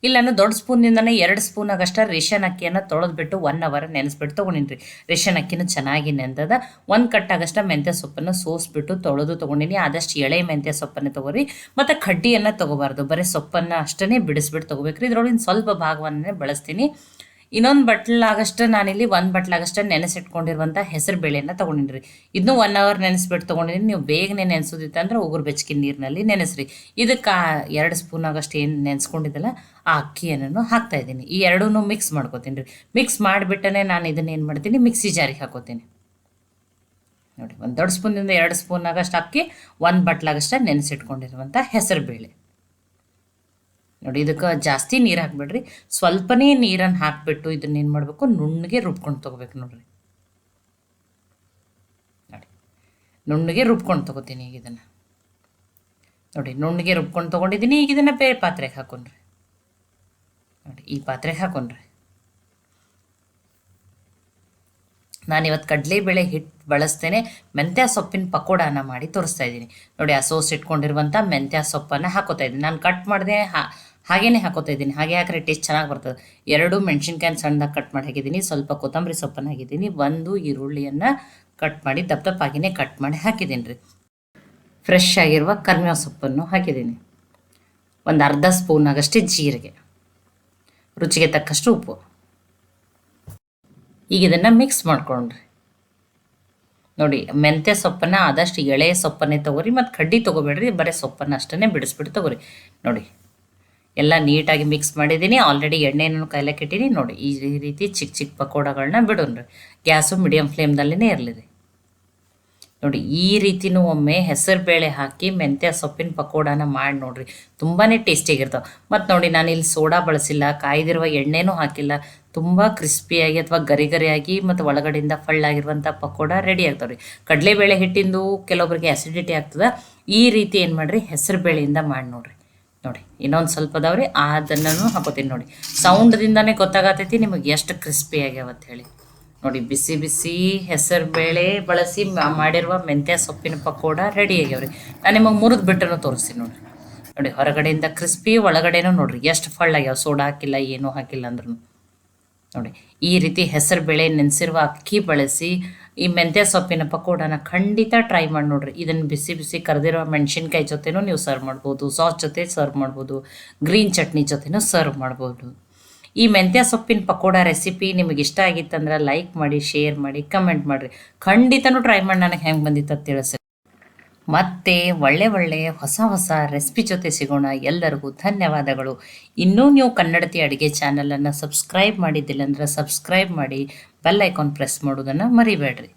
ಇಲ್ಲಾನು ದೊಡ್ಡ ಸ್ಪೂನಿಂದನೇ 2 spoon ಆಗಷ್ಟು ration ಅಕ್ಕಿಯನ್ನು ತೊಳೆದ್ಬಿಟ್ಟು 1 ಅವರ್ ನೆನೆಸ್ಬಿಟ್ಟು ತೊಗೊಂಡಿನಿ. ರೇಷನ್ ಅಕ್ಕಿನೂ ಚೆನ್ನಾಗಿ ನೆಂದದ. 1 ಕಟ್ಟಾಗಷ್ಟು ಮೆಂತ್ಯ ಸೊಪ್ಪನ್ನು ಸೋಸ್ಬಿಟ್ಟು ತೊಳೆದು ತೊಗೊಂಡಿನಿ. ಆದಷ್ಟು ಎಳೆ ಮೆಂತ್ಯ ಸೊಪ್ಪನ್ನು ತೊಗೊರಿ, ಮತ್ತು ಕಡ್ಡಿಯನ್ನು ತೊಗೋಬಾರ್ದು, ಬರೀ ಸೊಪ್ಪನ್ನು ಅಷ್ಟೇ ಬಿಡಿಸ್ಬಿಟ್ಟು ತೊಗೋಬೇಕ್ರಿ. ಇದ್ರೊಳಗಿನ ಸ್ವಲ್ಪ ಭಾಗವನ್ನೇ ಬಳಸ್ತೀನಿ. ಇನ್ನೊಂದು ಬಟ್ಲಾಗಷ್ಟು ನಾನಿಲ್ಲಿ 1 ಬಟ್ಲಾಗಷ್ಟು ನೆನೆಸಿಟ್ಕೊಂಡಿರುವಂಥ ಹೆಸರು ಬೇಳೆಯನ್ನು ತೊಗೊಂಡಿನಿ. ಇದನ್ನು 1 ಅವರ್ ನೆನೆಸ್ಬಿಟ್ಟು ತೊಗೊಂಡಿದ್ದೀನಿ. ನೀವು ಬೇಗನೆ ನೆನೆಸೋದಿತ್ತು ಅಂದ್ರೆ ಉಗುರು ಬೆಚ್ಚಗಿನ ನೀರಿನಲ್ಲಿ ನೆನೆಸ್ರಿ. ಇದಕ್ಕೆ 2 ಸ್ಪೂನ್ ಆಗಷ್ಟು ಏನು ನೆನೆಸ್ಕೊಂಡಿದ್ದಲ್ಲ ಆ ಅಕ್ಕಿಯನ್ನು ಹಾಕ್ತಾಯಿದ್ದೀನಿ. ಈ ಎರಡೂ ಮಿಕ್ಸ್ ಮಾಡ್ಕೊತೀನಿ ರೀ. ಮಿಕ್ಸ್ ಮಾಡಿಬಿಟ್ಟನೆ ನಾನು ಇದನ್ನು ಏನು ಮಾಡ್ತೀನಿ, ಮಿಕ್ಸಿ ಜಾರಿಗೆ ಹಾಕೋತೀನಿ. ನೋಡಿ, 1 ದೊಡ್ಡ ಸ್ಪೂನಿಂದ 2 ಸ್ಪೂನ್ ಆಗಷ್ಟು ಅಕ್ಕಿ, 1 ಬಟ್ಲಾಗಷ್ಟು ನೆನೆಸಿಟ್ಕೊಂಡಿರುವಂಥ ಹೆಸರು ಬೇಳೆ. ನೋಡಿ, ಇದಕ್ಕೆ ಜಾಸ್ತಿ ನೀರು ಹಾಕ್ಬೇಡ್ರಿ, ಸ್ವಲ್ಪನೇ ನೀರನ್ನು ಹಾಕಿಬಿಟ್ಟು ಇದನ್ನೇನು ಮಾಡಬೇಕು, ನುಣ್ಣಗೆ ರುಬ್ಕೊಂಡು ತೊಗೋಬೇಕು. ನೋಡಿರಿ, ನೋಡಿ ನುಣ್ಣಗೆ ರುಬ್ಕೊಂಡು ತೊಗೋತೀನಿ. ಈಗ ಇದನ್ನು ನೋಡಿ ನುಣ್ಣಗೆ ರುಬ್ಕೊಂಡು ತೊಗೊಂಡಿದ್ದೀನಿ. ಈಗ ಇದನ್ನು ಬೇರೆ ಪಾತ್ರೆಗೆ ಹಾಕೊಂಡ್ರಿ. ನೋಡಿ, ಈ ಪಾತ್ರೆಗೆ ಹಾಕೊಂಡ್ರಿ. ನಾನಿವತ್ತು ಕಡಲೆಬೇಳೆ ಹಿಟ್ಟು ಬಳಸ್ತೇನೆ. ಮೆಂತ್ಯ ಸೊಪ್ಪಿನ ಪಕೋಡಾನ ಮಾಡಿ ತೋರಿಸ್ತಾ ಇದ್ದೀನಿ. ನೋಡಿ, ಆ ಸೋಸ್ ಇಟ್ಕೊಂಡಿರುವಂಥ ಮೆಂತ್ಯ ಸೊಪ್ಪನ್ನು ಹಾಕೋತಾ ಇದ್ದೀನಿ. ನಾನು ಕಟ್ ಮಾಡಿದೆ, ಹಾಗೇ ಹಾಕೋತಾ ಇದ್ದೀನಿ. ಹಾಗೆ ಹಾಕಿದ್ರೆ ಟೇಸ್ಟ್ ಚೆನ್ನಾಗಿ ಬರ್ತದೆ. 2 ಮೆಣಸಿನ್ಕಾಯಿ ಸಣ್ಣದಾಗಿ ಕಟ್ ಮಾಡಿ ಹಾಕಿದ್ದೀನಿ. ಸ್ವಲ್ಪ ಕೊತ್ತಂಬರಿ ಸೊಪ್ಪನ್ನು ಹಾಕಿದ್ದೀನಿ. 1 ಈರುಳ್ಳಿಯನ್ನು ಕಟ್ ಮಾಡಿ ದಪ್ಪ ದಪ್ಪಾಗಿಯೇ ಕಟ್ ಮಾಡಿ ಹಾಕಿದ್ದೀನಿ ರೀ. ಫ್ರೆಶ್ ಆಗಿರುವ ಕರಿಬೇವು ಸೊಪ್ಪನ್ನು ಹಾಕಿದ್ದೀನಿ. 1 ಅರ್ಧ ಸ್ಪೂನ್ ಆಗಷ್ಟೇ ಜೀರಿಗೆ, ರುಚಿಗೆ ತಕ್ಕಷ್ಟು ಉಪ್ಪು. ಈಗ ಇದನ್ನು ಮಿಕ್ಸ್ ಮಾಡ್ಕೊಂಡ್ರಿ. ನೋಡಿ, ಮೆಂತ್ಯ ಸೊಪ್ಪನ್ನು ಆದಷ್ಟು ಎಳೆ ಸೊಪ್ಪನ್ನೇ ತೊಗೊರಿ, ಮತ್ತು ಕಡ್ಡಿ ತೊಗೋಬೇಡ್ರಿ, ಬರೀ ಸೊಪ್ಪನ್ನು ಅಷ್ಟೇ ಬಿಡಿಸ್ಬಿಟ್ಟು ತೊಗೊರಿ. ನೋಡಿ, ಎಲ್ಲ ನೀಟಾಗಿ ಮಿಕ್ಸ್ ಮಾಡಿದ್ದೀನಿ. ಆಲ್ರೆಡಿ ಎಣ್ಣೆಯನ್ನು ಕಾಯ್ಲಕ್ಕೆ ಇಟ್ಟೀನಿ. ನೋಡಿ, ಈ ರೀತಿ ಚಿಕ್ಕ ಚಿಕ್ಕ ಪಕೋಡಗಳನ್ನ ಬಿಡೋಣ್ರಿ. ಗ್ಯಾಸು ಮೀಡಿಯಮ್ ಫ್ಲೇಮ್ದಲ್ಲೇ ಇರಲಿ ರೀ. ನೋಡಿ, ಈ ರೀತಿನೂ ಒಮ್ಮೆ ಹೆಸರು ಬೇಳೆ ಹಾಕಿ ಮೆಂತ್ಯ ಸೊಪ್ಪಿನ ಪಕೋಡಾನ ಮಾಡಿ ನೋಡಿರಿ, ತುಂಬಾ ಟೇಸ್ಟಿಯಾಗಿರ್ತಾವೆ. ಮತ್ತು ನೋಡಿ, ನಾನಿಲ್ಲಿ ಸೋಡಾ ಬಳಸಿಲ್ಲ, ಕಾಯ್ದಿರುವ ಎಣ್ಣೆನೂ ಹಾಕಿಲ್ಲ. ತುಂಬ ಕ್ರಿಸ್ಪಿಯಾಗಿ ಅಥವಾ ಗರಿ ಗರಿಯಾಗಿ ಮತ್ತು ಒಳಗಡೆಯಿಂದ ಫಳ್ಳಾಗಿರುವಂಥ ಪಕೋಡ ರೆಡಿ ಆಗ್ತಾವೆ ರೀ. ಕಡಲೆಬೇಳೆ ಹಿಟ್ಟಿಂದು ಕೆಲವೊಬ್ಬರಿಗೆ ಆ್ಯಸಿಡಿಟಿ ಆಗ್ತದೆ. ಈ ರೀತಿ ಏನು ಮಾಡಿರಿ, ಹೆಸರು ಬೇಳೆಯಿಂದ ಮಾಡಿ ನೋಡಿರಿ. ನೋಡಿ, ಇನ್ನೊಂದು ಸ್ವಲ್ಪ ಅದಾವ್ರಿ, ಅದನ್ನು ಹಾಕೋತೀನಿ. ನೋಡಿ, ಸೌಂಡ್ದಿಂದನೇ ಗೊತ್ತಾಗತೈತಿ ನಿಮಗೆ ಎಷ್ಟು ಕ್ರಿಸ್ಪಿ ಆಗ್ಯಾವತ್ತು ಹೇಳಿ. ನೋಡಿ, ಬಿಸಿ ಬಿಸಿ ಹೆಸರು ಬೇಳೆ ಬಳಸಿ ಮಾಡಿರುವ ಮೆಂತ್ಯ ಸೊಪ್ಪಿನ ಪಕೋಡ ರೆಡಿ ಆಗ್ಯಾವ್ರಿ. ನಾನು ನಿಮಗೆ ಮುರಿದು ಬಿಟ್ಟನ್ನು ತೋರಿಸ್ತೀನಿ. ನೋಡಿರಿ, ನೋಡಿ ಹೊರಗಡೆಯಿಂದ ಕ್ರಿಸ್ಪಿ, ಒಳಗಡೆನೂ ನೋಡಿರಿ ಎಷ್ಟು ಫಳ್ಳಾಗ್ಯಾವ. ಸೋಡಾ ಹಾಕಿಲ್ಲ, ಏನೂ ಹಾಕಿಲ್ಲ ಅಂದ್ರೂ. ನೋಡಿ, ಈ ರೀತಿ ಹೆಸರು ಬೇಳೆ ನೆನೆಸಿರುವ ಅಕ್ಕಿ ಬಳಸಿ ಈ ಮೆಂತ್ಯ ಸೊಪ್ಪಿನ ಪಕೋಡನ ಖಂಡಿತ ಟ್ರೈ ಮಾಡಿ ನೋಡಿರಿ. ಇದನ್ನು ಬಿಸಿ ಬಿಸಿ ಕರೆದಿರೋ ಮೆಣಸಿನ್ಕಾಯಿ ಜೊತೆನೂ ನೀವು ಸರ್ವ್ ಮಾಡ್ಬೋದು, ಸಾಸ್ ಜೊತೆ ಸರ್ವ್ ಮಾಡ್ಬೋದು, ಗ್ರೀನ್ ಚಟ್ನಿ ಜೊತೆನೂ ಸರ್ವ್ ಮಾಡ್ಬೋದು. ಈ ಮೆಂತ್ಯ ಸೊಪ್ಪಿನ ಪಕೋಡ ರೆಸಿಪಿ ನಿಮಗೆ ಇಷ್ಟ ಆಗಿತ್ತಂದ್ರೆ ಲೈಕ್ ಮಾಡಿ, ಶೇರ್ ಮಾಡಿ, ಕಮೆಂಟ್ ಮಾಡಿರಿ. ಖಂಡಿತನೂ ಟ್ರೈ ಮಾಡಿ ನನಗೆ ಹೆಂಗೆ ಬಂದಿತ್ತು ಅಂತ ತಿಳಿಸಿ. ಮತ್ತೆ ಒಳ್ಳೆ ಹೊಸ ರೆಸಿಪಿ ಜೊತೆ ಸಿಗೋಣ. ಎಲ್ಲರಿಗೂ ಧನ್ಯವಾದಗಳು. ಇನ್ನೂ ನೀವು ಕನ್ನಡತಿ ಅಡುಗೆ ಚಾನಲನ್ನು ಸಬ್ಸ್ಕ್ರೈಬ್ ಮಾಡಿದ್ದಿಲ್ಲ ಅಂದ್ರೆ ಸಬ್ಸ್ಕ್ರೈಬ್ ಮಾಡಿ, ಬೆಲ್ ಐಕಾನ್ ಪ್ರೆಸ್ ಮಾಡೋದನ್ನು ಮರಿಬೇಡ್ರಿ.